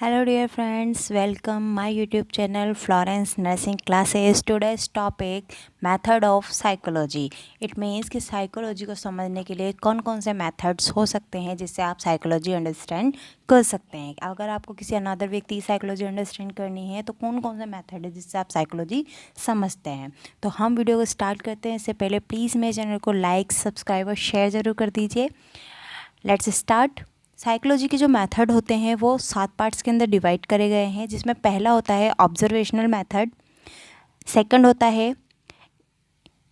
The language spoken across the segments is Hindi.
Hello dear friends, welcome my YouTube channel Florence Nursing Classes. Today's topic method of psychology. It means कि साइकोलॉजी को समझने के लिए कौन कौन से मेथड्स हो सकते हैं जिससे आप साइकोलॉजी अंडरस्टैंड कर सकते हैं। अगर आपको किसी अनदर व्यक्ति की साइकोलॉजी अंडरस्टैंड करनी है तो कौन कौन से मेथड है जिससे आप साइकोलॉजी समझते हैं। तो हम वीडियो को स्टार्ट करते हैं। इससे पहले प्लीज़ मेरे चैनल को लाइक, सब्सक्राइब और शेयर ज़रूर कर दीजिए। Let's start. साइकोलॉजी के जो मेथड होते हैं वो 7 पार्ट्स के अंदर डिवाइड करे गए हैं, जिसमें पहला होता है ऑब्जर्वेशनल मेथड, सेकंड होता है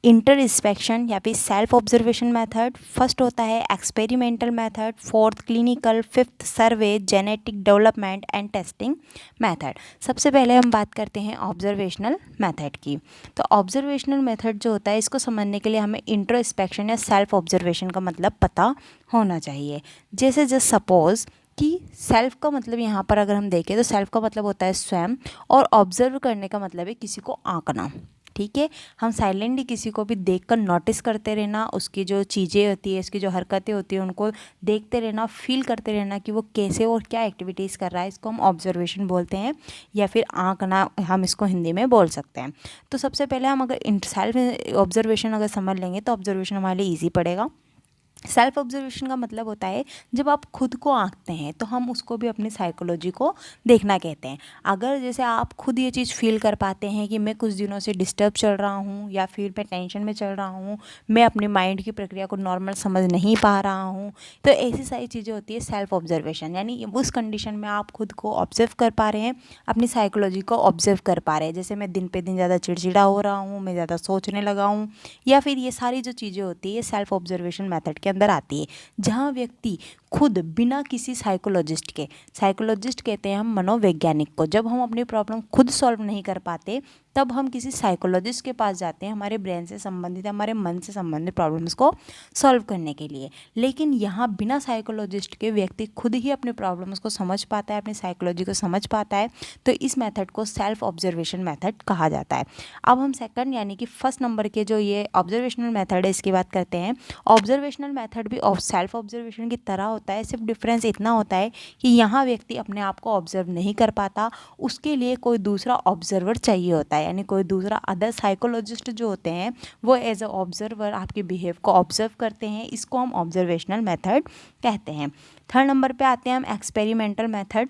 इंटरस्पेक्शन या फिर सेल्फ ऑब्जर्वेशन मेथड, फर्स्ट होता है experimental method, fourth clinical, fifth survey, genetic development and testing method. सबसे पहले हम बात करते हैं ऑब्जर्वेशनल मेथड की। तो ऑब्जर्वेशनल मेथड जो होता है, इसको समझने के लिए हमें इंटरस्पेक्शन या सेल्फ ऑब्जर्वेशन का मतलब पता होना चाहिए। जैसे जस्ट सपोज कि सेल्फ का मतलब यहाँ पर अगर हम देखें तो सेल्फ का मतलब होता है स्वयं, और ऑब्जर्व करने का मतलब है किसी को आंकना। ठीक है, हम साइलेंटली किसी को भी देखकर नोटिस करते रहना, उसकी जो चीज़ें होती है, उसकी जो हरकतें होती है, उनको देखते रहना, फील करते रहना कि वो कैसे और क्या एक्टिविटीज़ कर रहा है, इसको हम ऑब्जर्वेशन बोलते हैं, या फिर आंकना हम इसको हिंदी में बोल सकते हैं। तो सबसे पहले हम अगर सेल्फ ऑब्जर्वेशन अगर समझ लेंगे तो ऑब्जर्वेशन हमारे लिए ईजी पड़ेगा। सेल्फ ऑब्जर्वेशन का मतलब होता है जब आप खुद को आंकते हैं तो हम उसको भी अपनी साइकोलॉजी को देखना कहते हैं। अगर जैसे आप खुद ये चीज़ फील कर पाते हैं कि मैं कुछ दिनों से डिस्टर्ब चल रहा हूँ, या फिर मैं टेंशन में चल रहा हूँ, मैं अपने माइंड की प्रक्रिया को नॉर्मल समझ नहीं पा रहा हूँ, तो ऐसी सारी चीज़ें होती है सेल्फ ऑब्जर्वेशन। यानी उस कंडीशन में आप खुद को ऑब्जर्व कर पा रहे हैं, अपनी साइकोलॉजी को ऑब्जर्व कर पा रहे हैं। जैसे मैं दिन पे दिन ज़्यादा चिड़चिड़ा हो रहा हूँ, मैं ज़्यादा सोचने लगा हूँ, या फिर ये सारी जो चीज़ें होती है ये सेल्फ ऑब्जर्वेशन मेथड के अंदर आती है, जहाँ व्यक्ति खुद बिना किसी साइकोलॉजिस्ट के, साइकोलॉजिस्ट कहते हैं हम मनोवैज्ञानिक को, जब हम अपनी प्रॉब्लम खुद सॉल्व नहीं कर पाते तब हम किसी साइकोलॉजिस्ट के पास जाते हैं, हमारे ब्रेन से संबंधित, हमारे मन से संबंधित प्रॉब्लम्स को सॉल्व करने के लिए। लेकिन यहाँ बिना साइकोलॉजिस्ट के व्यक्ति खुद ही अपने प्रॉब्लम्स को समझ पाता है, अपनी साइकोलॉजी को समझ पाता है, तो इस मेथड को सेल्फ ऑब्जर्वेशन मेथड कहा जाता है। अब हम सेकंड यानी कि फर्स्ट नंबर के जो ये ऑब्जर्वेशनल मेथड है इसकी बात करते हैं। ऑब्जर्वेशनल मेथड भी सेल्फ ऑब्जर्वेशन की तरह होता है, सिर्फ डिफरेंस इतना होता है कि यहाँ व्यक्ति अपने आप को ऑब्जर्व नहीं कर पाता, उसके लिए कोई दूसरा ऑब्जर्वर चाहिए होता है, यानी कोई दूसरा अदर साइकोलॉजिस्ट जो होते हैं वो एज अ ऑब्जर्वर आपके बिहेव को ऑब्जर्व करते हैं। इसको हम ऑब्जर्वेशनल मेथड कहते हैं। थर्ड नंबर पे आते हैं हम एक्सपेरिमेंटल मेथड,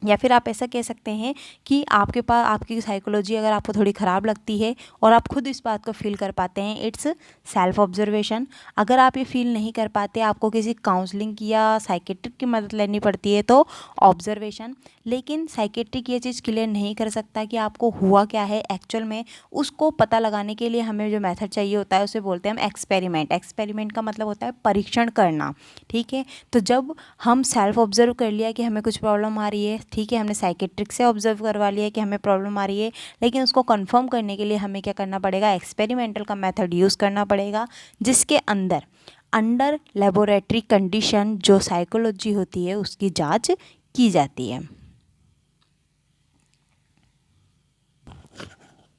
या फिर आप ऐसा कह सकते हैं कि आपके पास आपकी साइकोलॉजी अगर आपको थोड़ी ख़राब लगती है और आप खुद इस बात को फील कर पाते हैं, इट्स सेल्फ ऑब्जर्वेशन। अगर आप ये फील नहीं कर पाते, आपको किसी काउंसलिंग की या साइकेट्रिक की मदद लेनी पड़ती है, तो ऑब्जर्वेशन। लेकिन साइकेट्रिक ये चीज़ क्लियर नहीं कर सकता कि आपको हुआ क्या है एक्चुअल में, उसको पता लगाने के लिए हमें जो मेथड चाहिए होता है उसे बोलते हैं हम एक्सपेरिमेंट। एक्सपेरिमेंट का मतलब होता है परीक्षण करना। ठीक है, तो जब हम सेल्फ ऑब्जर्व कर लिया कि हमें कुछ प्रॉब्लम आ रही है, ठीक है, हमने साइकेट्रिक से ऑब्जर्व करवा लिया कि हमें प्रॉब्लम आ रही है, लेकिन उसको कंफर्म करने के लिए हमें क्या करना पड़ेगा, एक्सपेरिमेंटल का मेथड यूज़ करना पड़ेगा, जिसके अंदर अंडर लेबोरेटरी कंडीशन जो साइकोलॉजी होती है उसकी जांच की जाती है।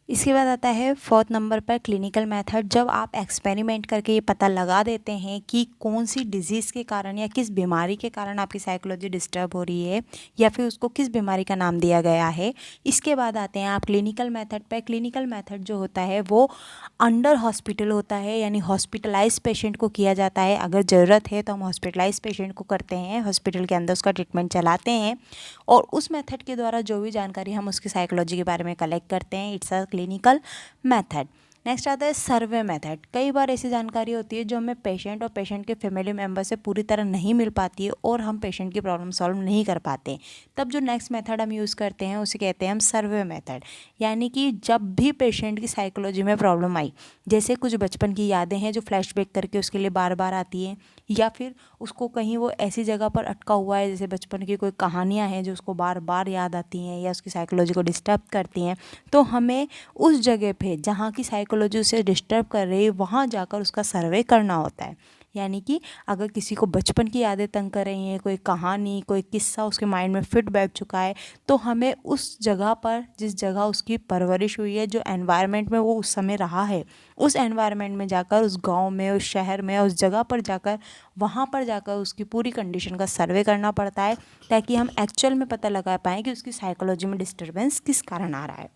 इसके बाद आता है फोर्थ नंबर पर क्लिनिकल मेथड। जब आप एक्सपेरिमेंट करके ये पता लगा देते हैं कि कौन सी डिजीज़ के कारण या किस बीमारी के कारण आपकी साइकोलॉजी डिस्टर्ब हो रही है, या फिर उसको किस बीमारी का नाम दिया गया है, इसके बाद आते हैं आप क्लिनिकल मेथड पर। क्लिनिकल मेथड जो होता है वो अंडर हॉस्पिटल होता है, यानी हॉस्पिटलाइज पेशेंट को किया जाता है। अगर ज़रूरत है तो हम हॉस्पिटलाइज पेशेंट को करते हैं, हॉस्पिटल के अंदर उसका ट्रीटमेंट चलाते हैं, और उस मेथड के द्वारा जो भी जानकारी हम उसकी साइकोलॉजी के बारे में कलेक्ट करते हैं, it's a clinical method. Next आता है सर्वे मेथड। कई बार ऐसी जानकारी होती है जो हमें पेशेंट और पेशेंट के फैमिली मेम्बर से पूरी तरह नहीं मिल पाती है और हम पेशेंट की प्रॉब्लम सॉल्व नहीं कर पाते, तब जो नेक्स्ट मेथड हम यूज़ करते हैं उसे कहते हैं हम सर्वे मेथड। यानी कि जब भी पेशेंट की साइकोलॉजी में प्रॉब्लम आई, जैसे कुछ बचपन की यादें हैं जो फ्लैशबैक करके उसके लिए बार बार आती हैं, या फिर उसको कहीं वो ऐसी जगह पर अटका हुआ है, जैसे बचपन की कोई कहानियाँ हैं जो उसको बार बार याद आती हैं या उसकी साइकोलॉजी को डिस्टर्ब करती हैं, तो हमें उस जगह पे जहाँ की साइकोलॉजी उसे डिस्टर्ब कर रही है वहाँ जाकर उसका सर्वे करना होता है। यानी कि अगर किसी को बचपन की यादें तंग कर रही हैं, कोई कहानी, कोई किस्सा उसके माइंड में फिट बैठ चुका है, तो हमें उस जगह पर, जिस जगह उसकी परवरिश हुई है, जो एनवायरनमेंट में वो उस समय रहा है, उस एनवायरनमेंट में जाकर, उस गांव में, उस शहर में, उस जगह पर जाकर, वहाँ पर जाकर उसकी पूरी कंडीशन का सर्वे करना पड़ता है, ताकि हम एक्चुअल में पता लगा पाएँ कि उसकी साइकोलॉजी में डिस्टर्बेंस किस कारण आ रहा है।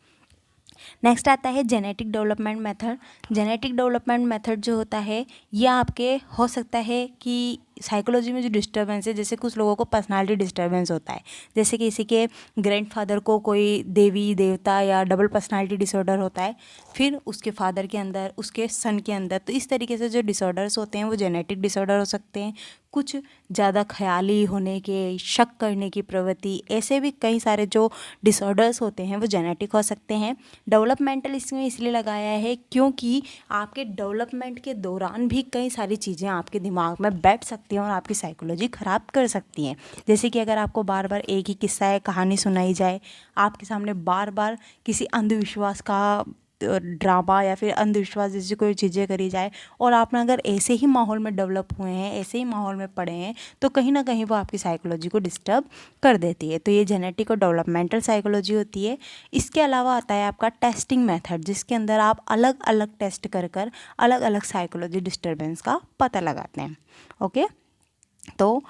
नेक्स्ट आता है genetic development method. Genetic development method जो होता है, यह आपके हो सकता है कि साइकोलॉजी में जो डिस्टर्बेंस है, जैसे कुछ लोगों को पर्सनालिटी डिस्टर्बेंस होता है, जैसे कि किसी के ग्रैंडफादर को कोई देवी देवता या डबल पर्सनालिटी डिसऑर्डर होता है, फिर उसके फादर के अंदर, उसके सन के अंदर। तो इस तरीके से जो डिसऑर्डर्स होते हैं वो जेनेटिक डिसऑर्डर हो सकते हैं। कुछ ज़्यादा ख्याली होने के, शक करने की प्रवृत्ति, ऐसे भी कई सारे जो डिसऑर्डर्स होते हैं वो जेनेटिक हो सकते हैं। डेवलपमेंटल इसमें इसलिए लगाया है क्योंकि आपके डेवलपमेंट के दौरान भी कई सारी चीज़ें आपके दिमाग में बैठ सकती हैं और आपकी साइकोलॉजी ख़राब कर सकती हैं। जैसे कि अगर आपको बार बार एक ही किस्सा या कहानी सुनाई जाए, आपके सामने बार बार किसी अंधविश्वास का ड्रामा या फिर अंधविश्वास जैसी कोई चीज़ें करी जाए, और आपने अगर ऐसे ही माहौल में डेवलप हुए हैं, ऐसे ही माहौल में पढ़े हैं, तो कहीं ना कहीं वो आपकी साइकोलॉजी को डिस्टर्ब कर देती है। तो ये जेनेटिक और डेवलपमेंटल साइकोलॉजी होती है। इसके अलावा आता है आपका टेस्टिंग मेथड, जिसके अंदर आप अलग अलग टेस्ट कर कर अलग अलग साइकोलॉजी डिस्टर्बेंस का पता लगाते हैं। ओके, तो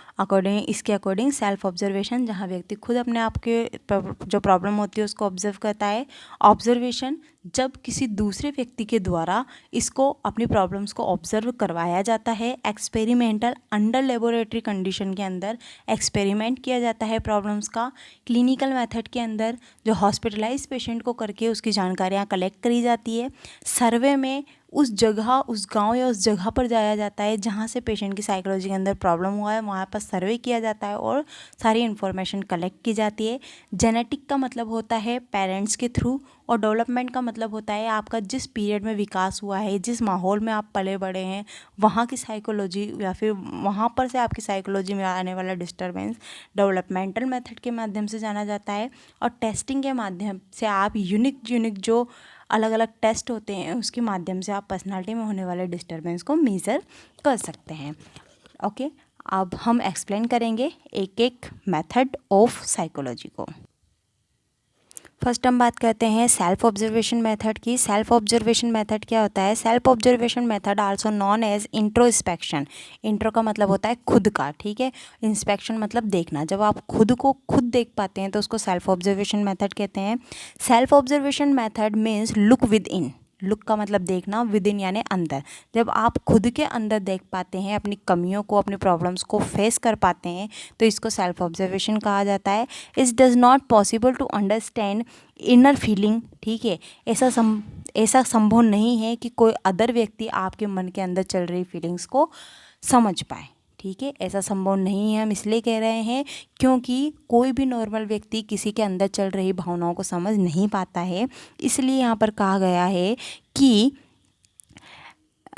इसके अकॉर्डिंग सेल्फ ऑब्जर्वेशन, जहाँ व्यक्ति खुद अपने आप के जो प्रॉब्लम होती है उसको ऑब्जर्व करता है। ऑब्जर्वेशन, जब किसी दूसरे व्यक्ति के द्वारा इसको, अपनी प्रॉब्लम्स को ऑब्जर्व करवाया जाता है। एक्सपेरिमेंटल, अंडर लेबोरेटरी कंडीशन के अंदर एक्सपेरिमेंट किया जाता है प्रॉब्लम्स का। क्लिनिकल मेथड के अंदर जो हॉस्पिटलाइज पेशेंट को करके उसकी जानकारियाँ कलेक्ट करी जाती है। सर्वे में उस जगह, उस गांव या उस जगह पर जाया जाता है जहां से पेशेंट की साइकोलॉजी के अंदर प्रॉब्लम हुआ है, वहाँ पर सर्वे किया जाता है और सारी इन्फॉर्मेशन कलेक्ट की जाती है। जेनेटिक का मतलब होता है पेरेंट्स के थ्रू, और डेवलपमेंट का मतलब होता है आपका जिस पीरियड में विकास हुआ है, जिस माहौल में आप पले बड़े हैं, वहाँ की साइकोलॉजी या फिर वहाँ पर से आपकी साइकोलॉजी में आने वाला डिस्टर्बेंस डेवलपमेंटल मेथड के माध्यम से जाना जाता है। और टेस्टिंग के माध्यम से आप यूनिक जो अलग अलग टेस्ट होते हैं उसके माध्यम से आप पर्सनालिटी में होने वाले डिस्टर्बेंस को मेज़र कर सकते हैं। ओके, अब हम एक्सप्लेन करेंगे एक एक मेथड ऑफ साइकोलॉजी को। फर्स्ट हम बात करते हैं सेल्फ ऑब्जर्वेशन मेथड की। सेल्फ ऑब्जर्वेशन मेथड क्या होता है? Self observation method also known as introspection. Intro का मतलब होता है खुद का, ठीक है। इंस्पेक्शन मतलब देखना। जब आप खुद को खुद देख पाते हैं तो उसको सेल्फ ऑब्जर्वेशन मेथड कहते हैं। Self observation method means look with in. Look का मतलब देखना, विद इन यानी अंदर। जब आप खुद के अंदर देख पाते हैं, अपनी कमियों को, अपनी प्रॉब्लम्स को फेस कर पाते हैं, तो इसको सेल्फ ऑब्जर्वेशन कहा जाता है। It's does not possible to understand inner feeling, ठीक है। ऐसा संभव नहीं है कि कोई अदर व्यक्ति आपके मन के अंदर चल रही फीलिंग्स को समझ पाए, ठीक है। ऐसा संभव नहीं है, हम इसलिए कह रहे हैं क्योंकि कोई भी नॉर्मल व्यक्ति किसी के अंदर चल रही भावनाओं को समझ नहीं पाता है। इसलिए यहाँ पर कहा गया है कि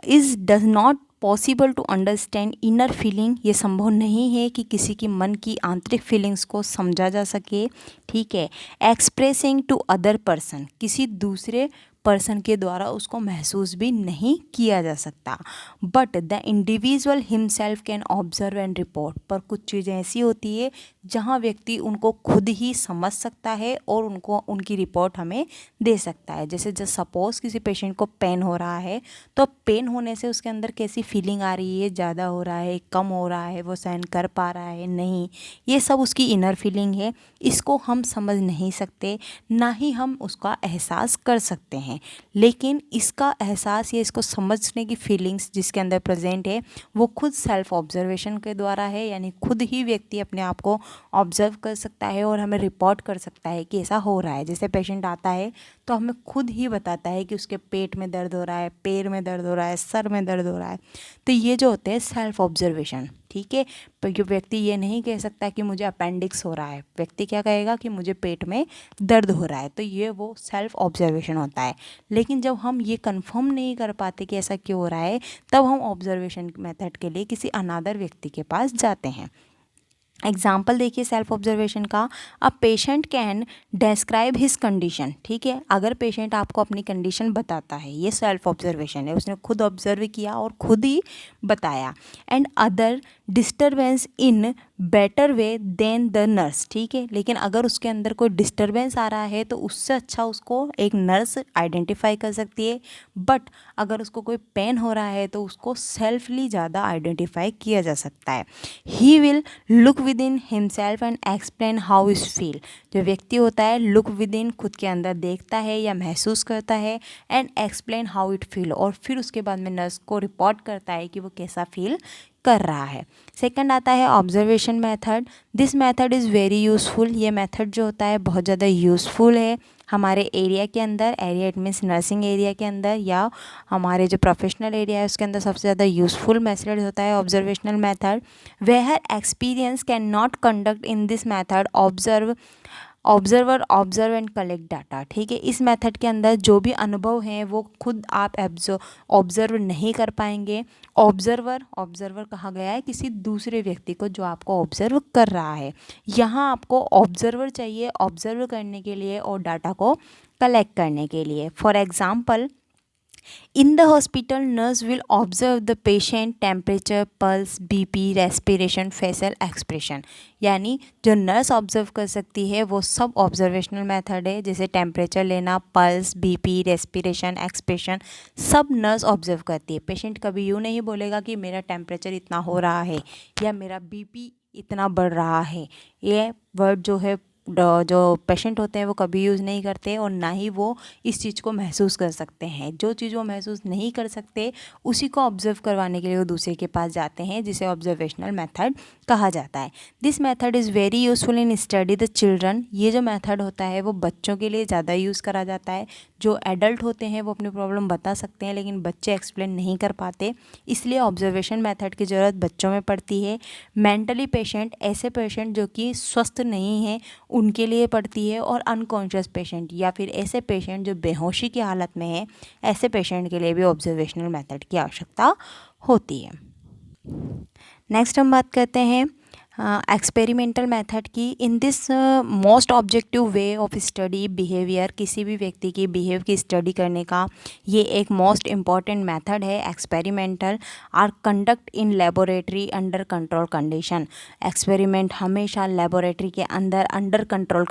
is does not possible to understand inner feeling. ये संभव नहीं है कि किसी की मन की आंतरिक फीलिंग्स को समझा जा सके, ठीक है। एक्सप्रेसिंग टू अदर पर्सन, किसी दूसरे पर्सन के द्वारा उसको महसूस भी नहीं किया जा सकता। But the individual himself can observe and report. पर कुछ चीज़ें ऐसी होती है जहाँ व्यक्ति उनको खुद ही समझ सकता है और उनको उनकी रिपोर्ट हमें दे सकता है। जैसे जब सपोज़ किसी पेशेंट को पेन हो रहा है, तो पेन होने से उसके अंदर कैसी फीलिंग आ रही है, ज़्यादा हो रहा है, कम हो रहा है, वो सहन कर पा रहा है नहीं, ये सब उसकी इनर फीलिंग है। इसको हम समझ नहीं सकते, ना ही हम उसका एहसास कर सकते हैं। लेकिन इसका एहसास या इसको समझने की फीलिंग्स जिसके अंदर प्रेजेंट है वो खुद सेल्फ ऑब्जर्वेशन के द्वारा है। यानी खुद ही व्यक्ति अपने आप को ऑब्जर्व कर सकता है और हमें रिपोर्ट कर सकता है कि ऐसा हो रहा है। जैसे पेशेंट आता है तो हमें खुद ही बताता है कि उसके पेट में दर्द हो रहा है, पैर में दर्द हो रहा है, सर में दर्द हो रहा है। तो ये जो होते हैं सेल्फ ऑब्जर्वेशन, ठीक है। तो व्यक्ति ये नहीं कह सकता कि मुझे अपेंडिक्स हो रहा है, व्यक्ति क्या कहेगा कि मुझे पेट में दर्द हो रहा है। तो ये वो सेल्फ ऑब्जर्वेशन होता है। लेकिन जब हम ये कंफर्म नहीं कर पाते कि ऐसा क्यों हो रहा है, तब हम ऑब्जर्वेशन मेथड के लिए किसी अनादर व्यक्ति के पास जाते हैं। एग्जाम्पल देखिए सेल्फ ऑब्जर्वेशन का। A patient can describe his condition, ठीक है, अगर पेशेंट आपको अपनी कंडीशन बताता है, ये सेल्फ ऑब्जर्वेशन है, उसने खुद ऑब्जर्व किया और खुद ही बताया। And other disturbance in better way than the nurse, ठीक है, लेकिन अगर उसके अंदर कोई डिस्टर्बेंस आ रहा है तो उससे अच्छा उसको एक नर्स आइडेंटिफाई कर सकती है। बट अगर उसको कोई पेन हो रहा है तो उसको सेल्फली ज़्यादा आइडेंटिफाई किया जा सकता है। He will look with in himself and explain how is feel, जो व्यक्ति होता है लुक विद इन, खुद के अंदर देखता है या महसूस करता है, and explain how it feel, और फिर उसके बाद में नर्स को रिपोर्ट करता है कि वो कैसा फील कर रहा है। सेकंड आता है observation method. This method is very useful, ये मेथड जो होता है बहुत ज़्यादा यूज़फुल है हमारे एरिया के अंदर। Area it means nursing area के अंदर या हमारे जो प्रोफेशनल एरिया है उसके अंदर सबसे ज़्यादा यूज़फुल मेथड होता है observational method. Where experience can not conduct in this method observer observe and collect data, ठीक है, इस मेथड के अंदर जो भी अनुभव हैं वो खुद आप ऑब्जर्व नहीं कर पाएंगे। ऑब्जर्वर कहा गया है किसी दूसरे व्यक्ति को जो आपको ऑब्जर्व कर रहा है। यहाँ आपको ऑब्जर्वर चाहिए ऑब्जर्व करने के लिए और डाटा को कलेक्ट करने के लिए। For example, in the hospital, nurse will observe the patient temperature, pulse, BP, respiration, facial expression। यानी जो नर्स ऑब्जर्व कर सकती है वो सब ऑब्जर्वेशनल मेथड है, जैसे टेम्परेचर लेना, पल्स, बीपी, रेस्पिरेशन, एक्सप्रेशन, सब नर्स ऑब्जर्व करती है। पेशेंट कभी यूँ नहीं बोलेगा कि मेरा टेम्परेचर इतना हो रहा है या मेरा बीपी इतना बढ़ रहा है। ये वर्ड जो है जो पेशेंट होते हैं वो कभी यूज़ नहीं करते और ना ही वो इस चीज़ को महसूस कर सकते हैं। जो चीज़ वो महसूस नहीं कर सकते उसी को ऑब्जर्व करवाने के लिए वो दूसरे के पास जाते हैं, जिसे ऑब्जर्वेशनल मेथड कहा जाता है। This method is very useful in study the children. ये जो मेथड होता है वो बच्चों के लिए ज़्यादा यूज़ करा जाता है। जो एडल्ट होते हैं वो अपनी प्रॉब्लम बता सकते हैं लेकिन बच्चे एक्सप्लेन नहीं कर पाते, इसलिए ऑब्जर्वेशन मेथड की ज़रूरत बच्चों में पड़ती है। मेंटली पेशेंट, ऐसे पेशेंट जो कि स्वस्थ नहीं हैं उनके लिए पड़ती है, और अनकॉन्शियस पेशेंट या फिर ऐसे पेशेंट जो बेहोशी की हालत में है, ऐसे पेशेंट के लिए भी ऑब्जर्वेशनल मेथड की आवश्यकता होती है। नेक्स्ट हम बात करते हैं एक्सपेरिमेंटल मेथड की। In this most objective way of study behaviour, किसी भी व्यक्ति की बिहेव की स्टडी करने का ये एक मोस्ट इम्पॉर्टेंट मेथड है। Experimental are conduct in laboratory under control condition. Experiment हमेशा लेबोरेटरी के अंदर अंडर कंट्रोल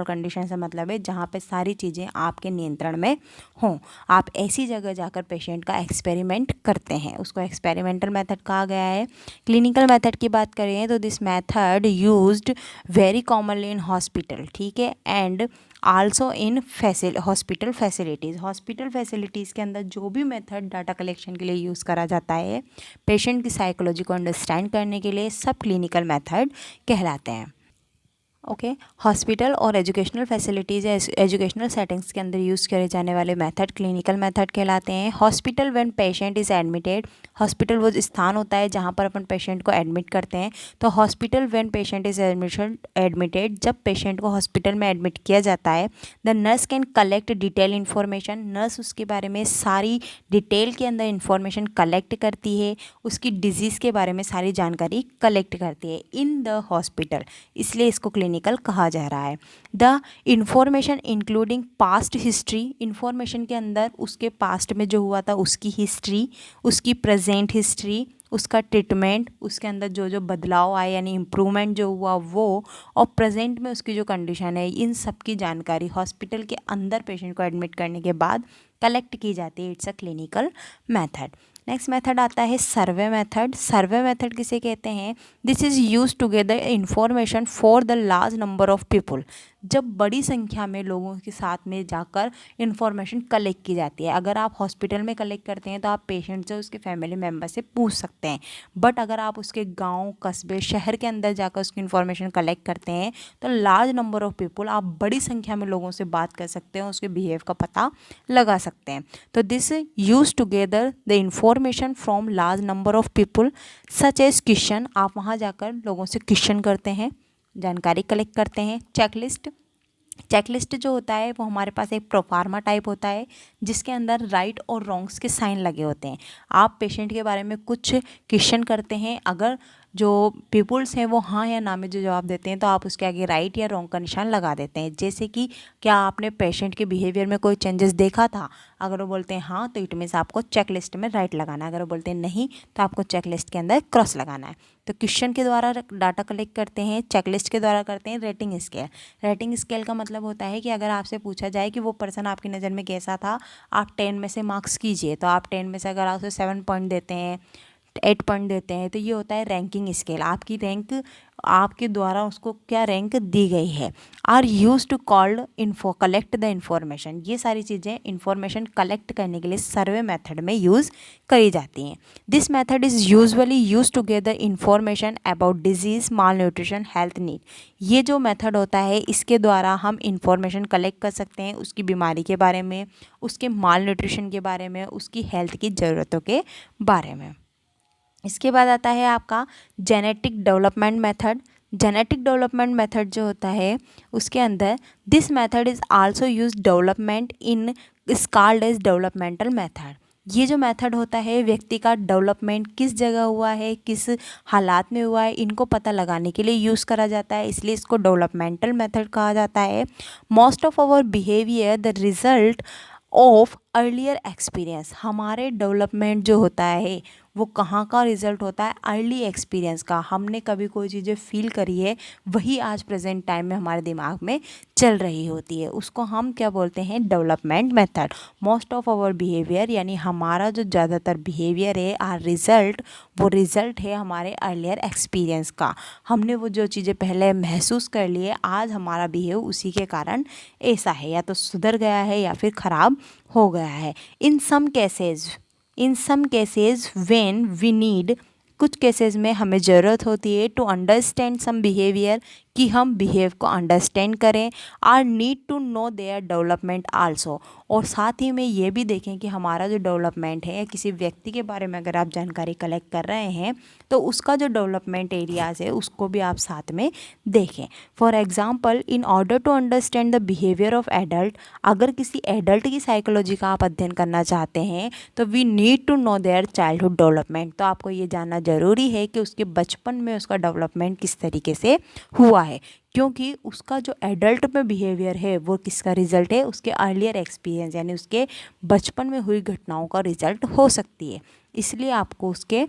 कंडीशन से मतलब है जहाँ पे सारी चीज़ें आपके नियंत्रण में हों। आप ऐसी जगह जाकर पेशेंट का एक्सपेरिमेंट करते हैं, उसको एक्सपेरिमेंटल मेथड कहा गया है। क्लिनिकल मेथड की बात करें तो this method used very commonly in hospital, ठीक है, and also in hospital facilities के अंदर जो भी मेथड डाटा कलेक्शन के लिए यूज़ करा जाता है पेशेंट की साइकोलॉजी को अंडरस्टैंड करने के लिए, सब क्लिनिकल मेथड कहलाते हैं। ओके, हॉस्पिटल और एजुकेशनल फैसिलिटीज़ या एजुकेशनल सेटिंग्स के अंदर यूज़ करे जाने वाले मेथड क्लिनिकल मेथड कहलाते हैं। Hospital when patient is admitted, hospital वो स्थान होता है जहाँ पर अपन पेशेंट को एडमिट करते हैं। तो hospital when patient is admitted, जब पेशेंट को हॉस्पिटल में एडमिट किया जाता है, the nurse can collect detail information, nurse उसके बारे में सारी डिटेल के अंदर इंफॉर्मेशन कलेक्ट करती है, उसकी डिजीज़ के बारे में सारी जानकारी कलेक्ट करती है इन द हॉस्पिटल, इसलिए इसको क्लिनिकल कहा जा रहा है। The information including past history, information के अंदर उसके पास्ट में जो हुआ था उसकी हिस्ट्री, उसकी प्रेजेंट हिस्ट्री, उसका ट्रीटमेंट, उसके अंदर जो जो बदलाव आए यानी इम्प्रूवमेंट जो हुआ वो, और प्रेजेंट में उसकी जो कंडीशन है, इन सब की जानकारी हॉस्पिटल के अंदर पेशेंट को एडमिट करने के बाद कलेक्ट की जाती है। It's a clinical method. Next method आता है सर्वे मेथड। सर्वे मेथड किसे कहते हैं? This is use to gather information for the large number of people, जब बड़ी संख्या में लोगों के साथ में जाकर इंफॉर्मेशन कलेक्ट की जाती है। अगर आप हॉस्पिटल में कलेक्ट करते हैं तो आप पेशेंट से, उसके फैमिली मेम्बर से पूछ सकते हैं, बट अगर आप उसके गांव, कस्बे, शहर के अंदर जाकर उसकी इंफॉर्मेशन कलेक्ट करते हैं तो लार्ज नंबर ऑफ पीपल, आप बड़ी संख्या में लोगों से बात कर सकते हैं, उसके बिहेव का पता लगा सकते हैं। तो this use together the information from large number of people such as question, आप वहाँ जाकर लोगों से क्वेश्चन करते हैं, जानकारी कलेक्ट करते हैं। चेकलिस्ट जो होता है वो हमारे पास एक प्रोफार्मा टाइप होता है जिसके अंदर राइट और रॉन्ग्स के साइन लगे होते हैं। आप पेशेंट के बारे में कुछ क्वेश्चन करते हैं, अगर जो पीपुल्स हैं वो हाँ या ना में जो जवाब देते हैं तो आप उसके आगे राइट या रॉन्ग का निशान लगा देते हैं। जैसे कि क्या आपने पेशेंट के बिहेवियर में कोई चेंजेस देखा था, अगर वो बोलते हैं हाँ तो इट मीन्स आपको चेक लिस्ट में राइट लगाना है, अगर वो बोलते हैं नहीं तो आपको चेक लिस्ट के अंदर क्रॉस लगाना है। तो क्वेश्चन के द्वारा डाटा कलेक्ट करते हैं, चेकलिस्ट के द्वारा करते हैं रेटिंग स्केल। रेटिंग स्केल का मतलब होता है कि अगर आपसे पूछा जाए कि वो पर्सन आपकी नज़र में कैसा था, आप 10 में से मार्क्स कीजिए, तो आप 10 में से अगर आप उसे 7 पॉइंट देते हैं, 8 पॉइंट देते हैं, तो ये होता है रैंकिंग स्केल। आपकी रैंक आपके द्वारा उसको क्या रैंक दी गई है। Are use to called info collect the information. ये सारी चीज़ें इन्फॉर्मेशन कलेक्ट करने के लिए सर्वे मेथड में यूज़ करी जाती हैं। This method is usually use to get the information about disease, malnutrition, health need. ये जो मेथड होता है इसके द्वारा हम इंफॉर्मेशन कलेक्ट कर सकते हैं उसकी बीमारी के बारे में, उसके माल न्यूट्रिशन के बारे में, उसकी हेल्थ की ज़रूरतों के बारे में। इसके बाद आता है आपका genetic development method. Genetic development method जो होता है उसके अंदर this method is also use development in is called as developmental method. ये जो मेथड होता है व्यक्ति का डेवलपमेंट किस जगह हुआ है, किस हालात में हुआ है, इनको पता लगाने के लिए यूज़ करा जाता है, इसलिए इसको डेवलपमेंटल मेथड कहा जाता है। Most of our behaviour the result of earlier experience. हमारे डेवलपमेंट जो होता है वो कहाँ का रिजल्ट होता है, अर्ली एक्सपीरियंस का। हमने कभी कोई चीज़ें फील करी है वही आज प्रेजेंट टाइम में हमारे दिमाग में चल रही होती है, उसको हम क्या बोलते हैं, development method. Most of our behaviour यानी हमारा जो ज़्यादातर बिहेवियर है आर रिजल्ट, वो रिजल्ट है हमारे अर्लियर एक्सपीरियंस का। हमने वो जो चीज़ें पहले महसूस कर लिए, आज हमारा बिहेव उसी के कारण ऐसा है, या तो सुधर गया है या फिर ख़राब हो गया है। In some cases when we need, कुछ केसेस में हमें ज़रूरत होती है टू अंडरस्टैंड सम बिहेवियर, कि हम बिहेव को अंडरस्टैंड करें। Are need to know their development also, और साथ ही में ये भी देखें कि हमारा जो डेवलपमेंट है या किसी व्यक्ति के बारे में अगर आप जानकारी कलेक्ट कर रहे हैं तो उसका जो डेवलपमेंट एरियाज़ है उसको भी आप साथ में देखें। For example, in order to understand the behaviour of adult, अगर किसी एडल्ट की साइकोलॉजी का आप अध्ययन करना चाहते हैं तो we need to know their childhood development. तो आपको ये जानना ज़रूरी है कि उसके बचपन में उसका डेवलपमेंट किस तरीके से हुआ है, क्योंकि उसका जो एडल्ट में बिहेवियर है वो किसका रिजल्ट है, उसके अर्लियर एक्सपीरियंस यानी उसके बचपन में हुई घटनाओं का रिजल्ट हो सकती है। इसलिए आपको उसके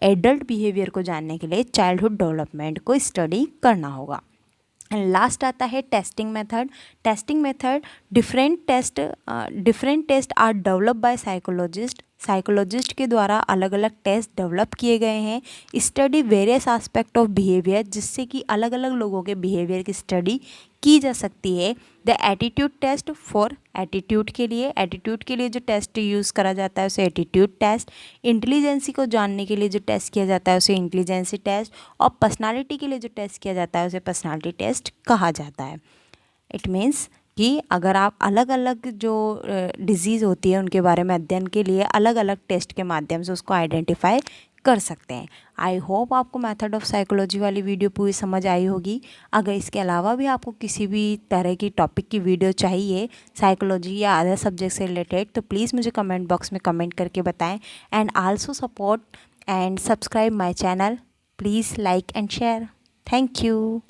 एडल्ट बिहेवियर को जानने के लिए चाइल्डहुड डेवलपमेंट को स्टडी करना होगा। एंड लास्ट आता है testing method. Testing method, different test are develop by psychologist के द्वारा अलग अलग टेस्ट डेवलप किए गए हैं। Study various aspect of behaviour, जिससे कि अलग अलग लोगों के बिहेवियर की स्टडी की जा सकती है। The attitude test, for attitude के लिए जो टेस्ट यूज़ करा जाता है उसे एटीट्यूड टेस्ट। इंटेलिजेंसी को जानने के लिए जो टेस्ट किया जाता है उसे इंटेलिजेंसी टेस्ट। और पर्सनालिटी के लिए जो टेस्ट किया जाता है उसे पर्सनालिटी टेस्ट कहा जाता है। इट मीन्स कि अगर आप अलग अलग जो डिजीज़ होती है उनके बारे में अध्ययन के लिए अलग अलग टेस्ट के माध्यम से उसको आइडेंटिफाई कर सकते हैं। आई होप आपको मेथड ऑफ साइकोलॉजी वाली वीडियो पूरी समझ आई होगी। अगर इसके अलावा भी आपको किसी भी तरह की टॉपिक की वीडियो चाहिए साइकोलॉजी या अदर सब्जेक्ट से रिलेटेड तो प्लीज़ मुझे कमेंट बॉक्स में कमेंट करके बताएं। And also support and subscribe my channel. Please like and share. Thank you.